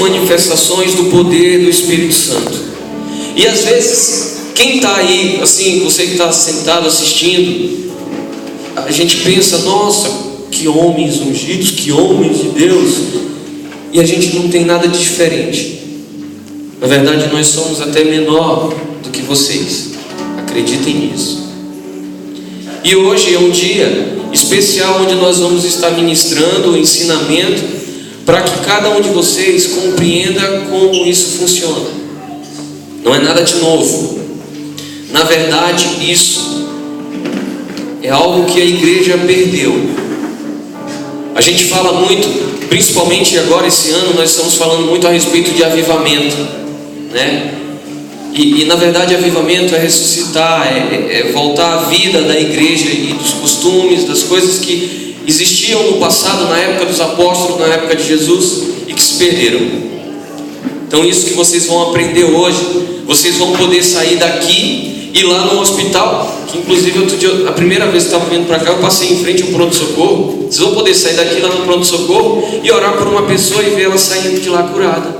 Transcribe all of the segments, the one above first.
manifestações do poder do Espírito Santo. E às vezes, quem está aí, assim, você que está sentado assistindo, a gente pensa, nossa, que homens ungidos, que homens de Deus, e a gente não tem nada de diferente. Na verdade, nós somos até menor do que vocês, acreditem nisso. E hoje é um dia especial onde nós vamos estar ministrando o ensinamento para que cada um de vocês compreenda como isso funciona. Não é nada de novo. Na verdade, isso é algo que a igreja perdeu. A gente fala muito, principalmente agora esse ano, nós estamos falando muito a respeito de avivamento, né? E na verdade avivamento é ressuscitar, é voltar à vida da igreja e dos costumes, das coisas que existiam no passado, na época dos apóstolos, na época de Jesus, e que se perderam. Então isso que vocês vão aprender hoje, vocês vão poder sair daqui e ir lá no hospital, que inclusive outro dia, a primeira vez que eu estava vindo para cá, eu passei em frente ao pronto-socorro. Vocês vão poder sair daqui lá no pronto-socorro e orar por uma pessoa e ver ela saindo de lá curada.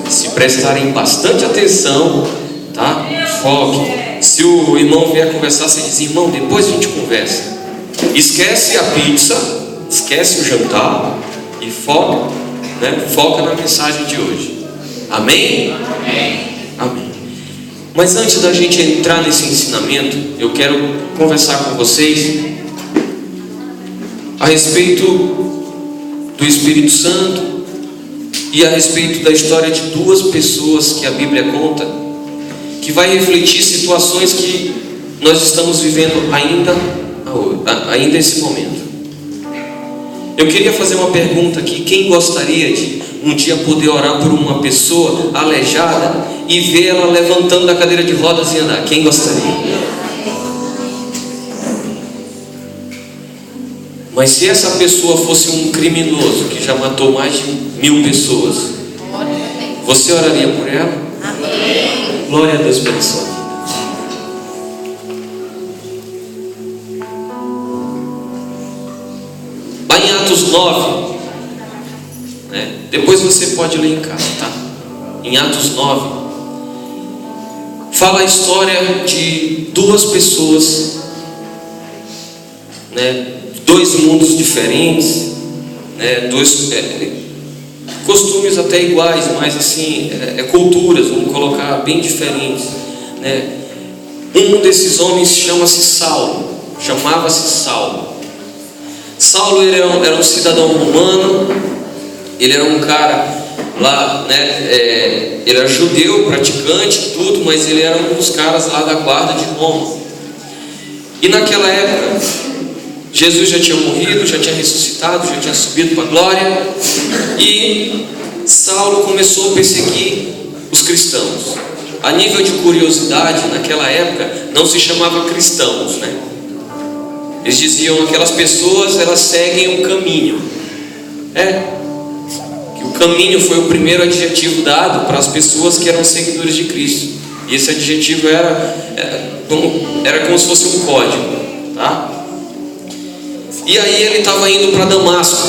Se prestarem bastante atenção, tá? Foque. Se o irmão vier conversar, você diz, irmão, depois a gente conversa. Esquece a pizza, esquece o jantar e foca, né? Foca na mensagem de hoje. Amém? Amém. Amém. Mas antes da gente entrar nesse ensinamento, eu quero conversar com vocês a respeito do Espírito Santo e a respeito da história de duas pessoas que a Bíblia conta, que vai refletir situações que nós estamos vivendo ainda nesse momento. Eu queria fazer uma pergunta aqui: quem gostaria de um dia poder orar por uma pessoa aleijada e ver ela levantando da cadeira de rodas e andar? Quem gostaria? Mas se essa pessoa fosse um criminoso que já matou mais de 1000 pessoas, você oraria por ela? Amém. Glória a Deus pela sua vida. Lá em Atos 9, né? Depois você pode ler em casa, tá? Em Atos 9, fala a história de duas pessoas, né? Dois mundos diferentes, né? Dois costumes até iguais, mas assim, culturas, vamos colocar, bem diferentes, né? Um desses homens chamava-se Saulo. Saulo era um cidadão romano, ele era um cara lá, né? Ele era judeu, praticante, tudo, mas ele era um dos caras lá da guarda de Roma. E naquela época, Jesus já tinha morrido, já tinha ressuscitado, já tinha subido para a glória, e Saulo começou a perseguir os cristãos. A nível de curiosidade, naquela época não se chamava cristãos, né? Eles diziam, aquelas pessoas, elas seguem um caminho. Que o caminho foi o primeiro adjetivo dado para as pessoas que eram seguidores de Cristo. E esse adjetivo era como se fosse um código, tá? E aí ele estava indo para Damasco.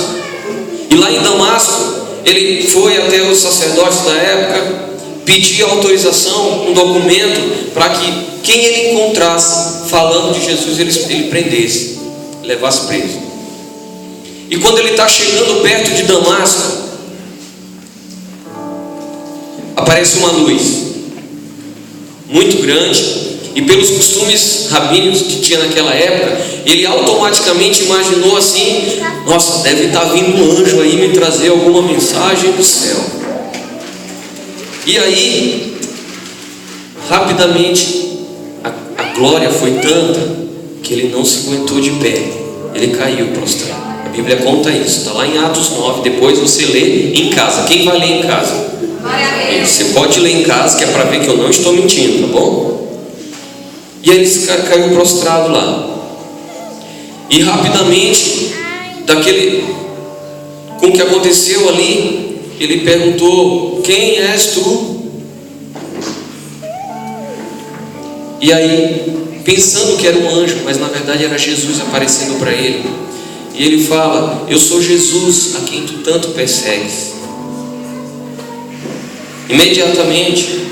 E lá em Damasco, ele foi até os sacerdotes da época, pedir autorização, um documento, para que quem ele encontrasse falando de Jesus, ele prendesse, levasse preso. E quando ele está chegando perto de Damasco, aparece uma luz muito grande. E pelos costumes rabínicos que tinha naquela época, ele automaticamente imaginou assim: nossa, deve estar vindo um anjo aí me trazer alguma mensagem do céu. E aí, rapidamente, a glória foi tanta que ele não se aguentou de pé, ele caiu prostrado. A Bíblia conta isso, está lá em Atos 9, depois você lê em casa. Quem vai ler em casa? Você pode ler em casa, que é para ver que eu não estou mentindo, tá bom? E aí ele caiu prostrado lá. E rapidamente, com o que aconteceu ali, ele perguntou: quem és tu? E aí, pensando que era um anjo, mas na verdade era Jesus aparecendo para ele, E ele fala: eu sou Jesus a quem tu tanto persegues. Imediatamente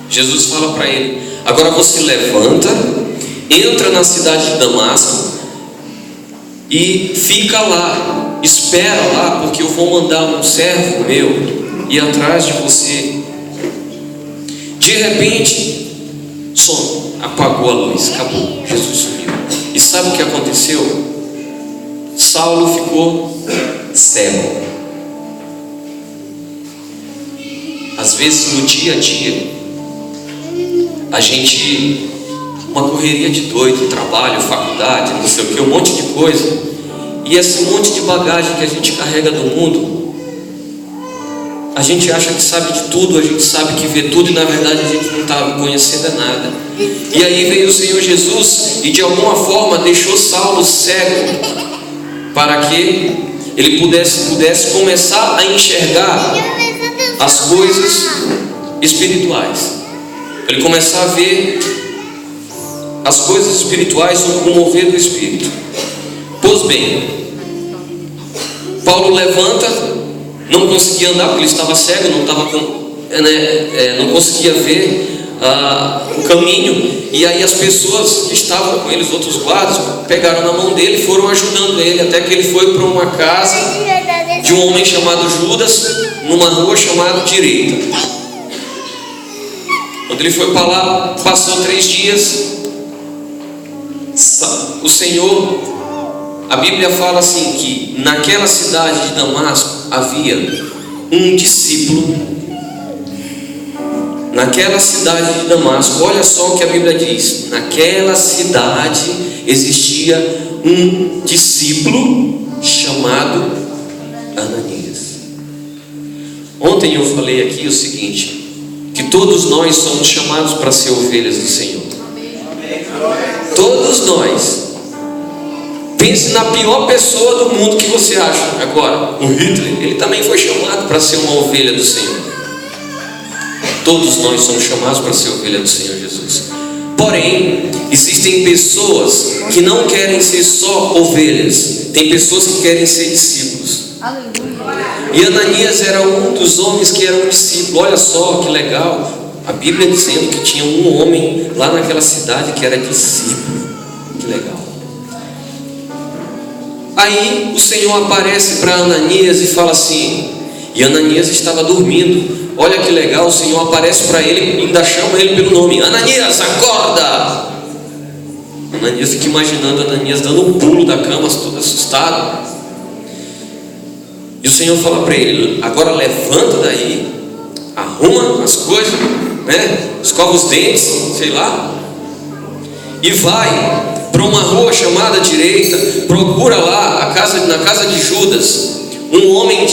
Jesus fala para ele: agora você levanta, entra na cidade de Damasco e fica lá, espera lá, porque eu vou mandar um servo meu ir atrás de você. De repente, som, apagou a luz, acabou, Jesus sumiu. E sabe o que aconteceu? Saulo ficou cego. Às vezes no dia a dia, a gente, uma correria de doido, trabalho, faculdade, não sei o que, um monte de coisa, e esse monte de bagagem que a gente carrega do mundo, a gente acha que sabe de tudo, a gente sabe que vê tudo, e na verdade a gente não está conhecendo nada. E aí veio o Senhor Jesus e de alguma forma deixou Saulo cego, para que ele pudesse começar a enxergar as coisas espirituais. Ele começar a ver as coisas espirituais sob o mover do Espírito. Pois bem, Paulo levanta, não conseguia andar porque ele estava cego, não conseguia ver o caminho. E aí as pessoas que estavam com ele, os outros guardas, pegaram na mão dele e foram ajudando ele, até que ele foi para uma casa de um homem chamado Judas, numa rua chamada Direita. Quando ele foi para lá, passou 3 dias, o Senhor, a Bíblia fala assim, que naquela cidade de Damasco havia um discípulo. Naquela cidade de Damasco, olha só o que a Bíblia diz: naquela cidade existia um discípulo chamado Ananias. Ontem eu falei aqui o seguinte, que todos nós somos chamados para ser ovelhas do Senhor. Todos nós. Pense na pior pessoa do mundo que você acha agora, o Hitler. Ele também foi chamado para ser uma ovelha do Senhor. Todos nós somos chamados para ser ovelha do Senhor Jesus. Porém, existem pessoas que não querem ser só ovelhas. Tem pessoas que querem ser discípulos. E Ananias era um dos homens que era um discípulo. Olha só que legal, a Bíblia dizendo que tinha um homem lá naquela cidade que era discípulo. Que legal. Aí o Senhor aparece para Ananias e fala assim, e Ananias estava dormindo. Olha que legal, o Senhor aparece para ele e ainda chama ele pelo nome: Ananias, acorda! Ananias fica imaginando Ananias dando um pulo da cama, todo assustado. E o Senhor fala para ele: agora levanta daí, arruma as coisas, escova os dentes, sei lá, e vai para uma rua chamada Direita, procura lá na casa de Judas, um homem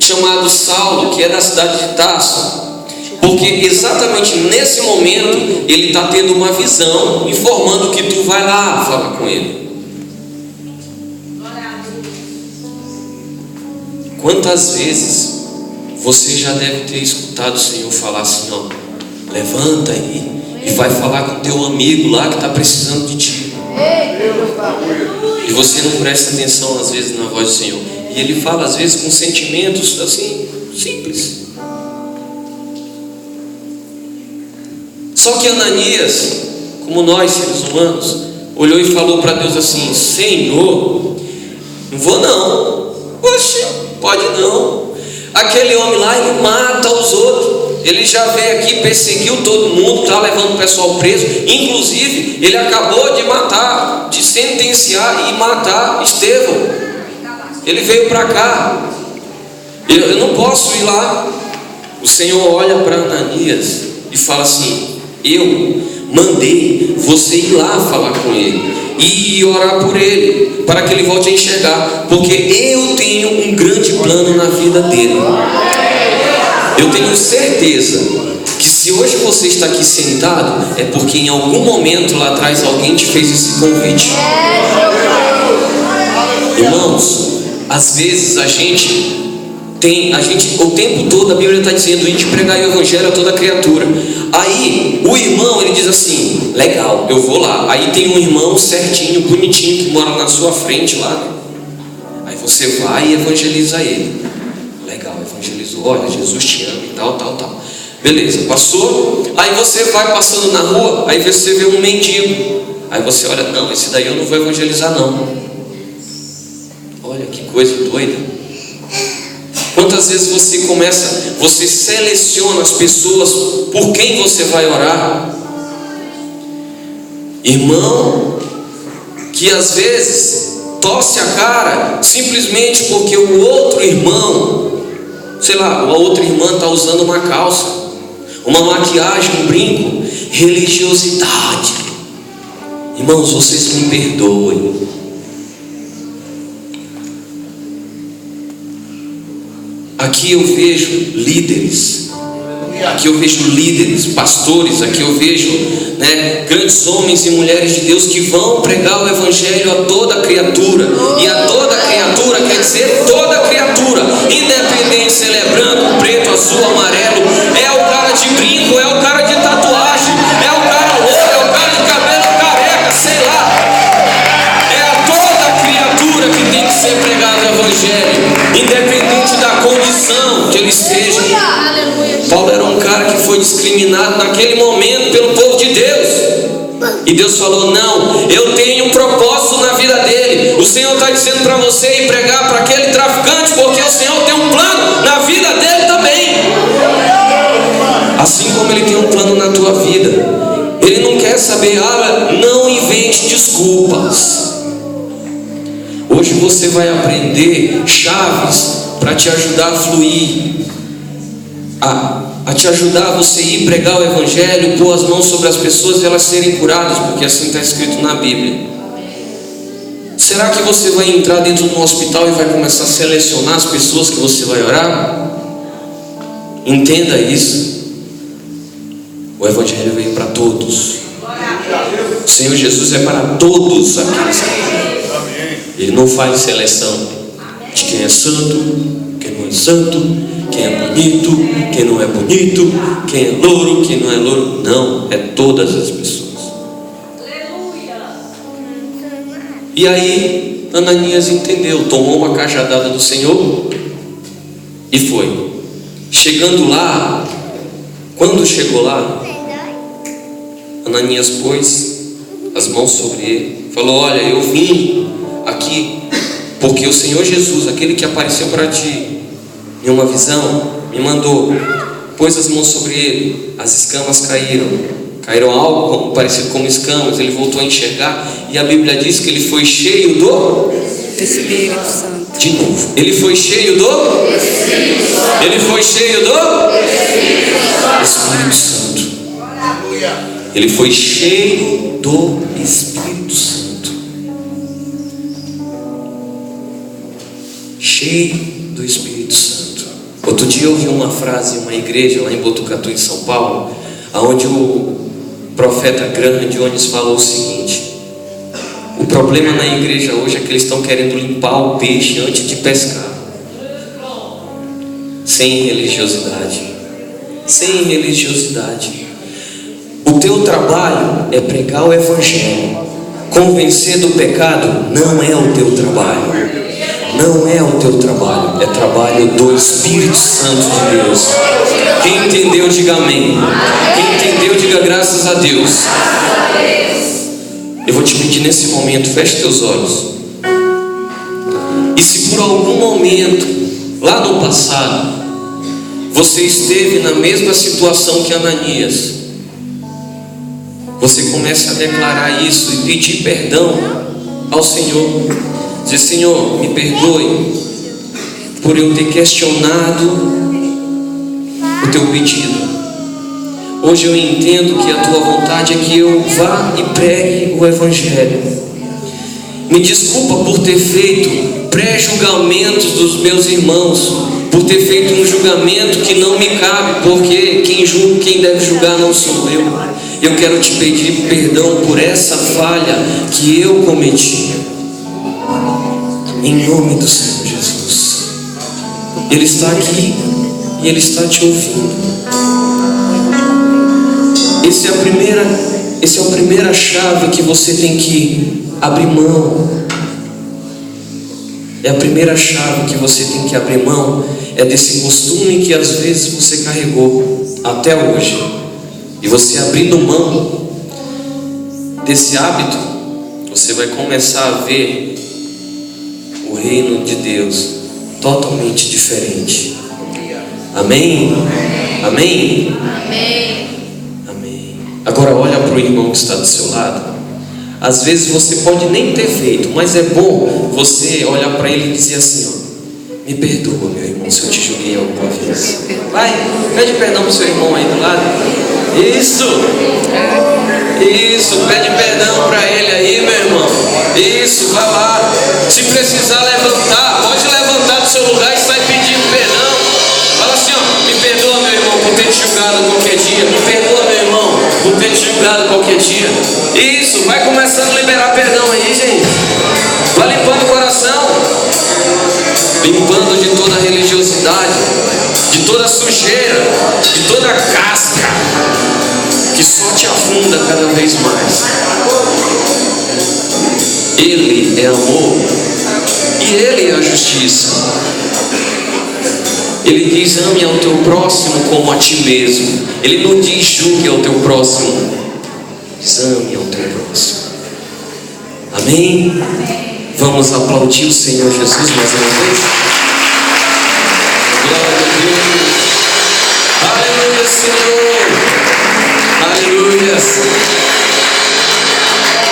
chamado Saulo, que é da cidade de Tarso, porque exatamente nesse momento ele está tendo uma visão, informando que tu vai lá falar com ele. Quantas vezes você já deve ter escutado o Senhor falar assim: ó, levanta aí e vai falar com teu amigo lá que está precisando de ti. E você não presta atenção às vezes na voz do Senhor. E Ele fala às vezes com sentimentos assim, simples. Só que Ananias, como nós seres humanos, olhou e falou para Deus assim: Senhor, não vou não. Oxe, pode não. Aquele homem lá, ele mata os outros. Ele já veio aqui, perseguiu todo mundo, está levando o pessoal preso. Inclusive, ele acabou de matar, de sentenciar e matar Estevão. Ele veio para cá. Eu não posso ir lá. O Senhor olha para Ananias e fala assim: eu mandei você ir lá falar com ele e orar por ele, para que ele volte a enxergar, porque eu tenho um grande plano na vida dele. Eu tenho certeza que se hoje você está aqui sentado, é porque em algum momento lá atrás alguém te fez esse convite. Irmãos, às vezes a gente a gente, o tempo todo a Bíblia está dizendo a gente pregar o evangelho a toda criatura. Aí o irmão, ele diz assim: legal, eu vou lá. Aí tem um irmão certinho, bonitinho, que mora na sua frente lá, né? Aí você vai e evangeliza ele. Legal, evangelizou, olha, Jesus te ama e tal, tal, tal. Beleza, passou. Aí você vai passando na rua, aí você vê um mendigo. Aí você olha, não, esse daí eu não vou evangelizar não. Olha que coisa doida. Quantas vezes você seleciona as pessoas por quem você vai orar? Irmão, que às vezes torce a cara simplesmente porque o outro irmão, sei lá, a outra irmã está usando uma calça, uma maquiagem, um brinco, religiosidade. Irmãos, vocês me perdoem. Aqui eu vejo líderes, pastores, aqui eu vejo, né, grandes homens e mulheres de Deus que vão pregar o evangelho a toda criatura. E a toda criatura quer dizer toda criatura, independente se ele é branco, preto, azul, amarelo, é o cara de brinco, é o cara de tatuagem, é o cara louro, é o cara de cabelo careca, sei lá. É a toda criatura que tem que ser pregado o evangelho, independente da condição que ele esteja. Paulo era um cara que foi discriminado naquele momento pelo povo de Deus, e Deus falou: não, eu tenho um propósito na vida dele. O Senhor está dizendo para você ir pregar para aquele traficante, porque o Senhor tem um plano na vida dele também, assim como ele tem um plano na tua vida. Ele não quer saber, não invente desculpas. Hoje você vai aprender chaves para te ajudar a fluir, a te ajudar a você ir pregar o evangelho, pôr as mãos sobre as pessoas e elas serem curadas, porque assim está escrito na Bíblia. Será que você vai entrar dentro de um hospital e vai começar a selecionar as pessoas que você vai orar? Entenda isso. O evangelho veio para todos. O Senhor Jesus é para todos aqueles que creem. Ele não faz seleção de quem é santo, quem não é santo, quem é bonito, quem não é bonito, quem é louro, quem não é louro. Não, é todas as pessoas. E aí Ananias entendeu, tomou uma cajadada do Senhor e foi. Chegando lá, quando chegou lá, Ananias pôs as mãos sobre ele, falou: olha, eu vim aqui porque o Senhor Jesus, aquele que apareceu para ti em uma visão, me mandou. Pôs as mãos sobre ele, as escamas caíram algo parecido com escamas, ele voltou a enxergar, e a Bíblia diz que ele foi cheio do Espírito Santo. De novo, ele foi cheio do Espírito Santo. Ele foi cheio do Espírito Santo. Ele foi cheio do Espírito Santo. Cheio do Espírito Santo. Outro dia eu ouvi uma frase em uma igreja lá em Botucatu, em São Paulo, onde o profeta grande Jones falou o seguinte: o problema na igreja hoje é que eles estão querendo limpar o peixe antes de pescar. Sem religiosidade. Sem religiosidade. O teu trabalho é pregar o evangelho. Convencer do pecado não é o teu trabalho. Não é o teu trabalho. É trabalho do Espírito Santo de Deus. Quem entendeu, diga amém. Quem entendeu, diga graças a Deus. Eu vou te pedir nesse momento, feche teus olhos. E se por algum momento, lá no passado, você esteve na mesma situação que Ananias, você começa a declarar isso e pedir perdão ao Senhor. Dizer: Senhor, me perdoe por eu ter questionado o teu pedido. Hoje eu entendo que a tua vontade é que eu vá e pregue o evangelho. Me desculpa por ter feito pré-julgamentos dos meus irmãos, por ter feito um julgamento que não me cabe, porque quem deve julgar não sou eu. Eu quero te pedir perdão por essa falha que eu cometi. Em nome do Senhor Jesus. Ele está aqui e Ele está te ouvindo. Essa é a primeira chave que você tem que abrir mão. É a primeira chave que você tem que abrir mão. É desse costume que às vezes você carregou até hoje. E você abrindo mão desse hábito, você vai começar a ver o reino de Deus totalmente diferente. Amém? Amém? Amém. Amém. Agora olha para o irmão que está do seu lado. Às vezes você pode nem ter feito, mas é bom você olhar para ele e dizer assim, ó: me perdoa, meu irmão, se eu te julguei alguma vez. Vai, pede perdão para o seu irmão aí do lado. Isso, pede perdão para ele aí, meu irmão. Isso, vai lá. Se precisar levantar, pode levantar do seu lugar e sai pedindo perdão. Fala assim, ó: me perdoa, meu irmão, por ter te julgado qualquer dia. Me perdoa, meu irmão, por ter te julgado qualquer dia. Isso, vai começando a liberar perdão aí, gente. Vai limpando o coração, limpando de toda a religiosidade, de toda a sujeira, de toda a casca que só te afunda cada vez mais. Ele é amor e Ele é a justiça. Ele diz: ame ao teu próximo como a ti mesmo. Ele não diz julgue ao teu próximo, diz ame ao teu próximo. Amém? Vamos aplaudir o Senhor Jesus mais uma vez. Glória a Deus. Aleluia, Senhor. Aleluia.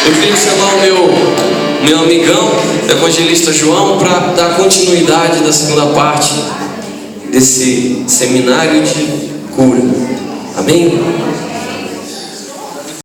Eu queria chamar o meu amigão, o evangelista João, para dar continuidade da segunda parte desse seminário de cura. Amém?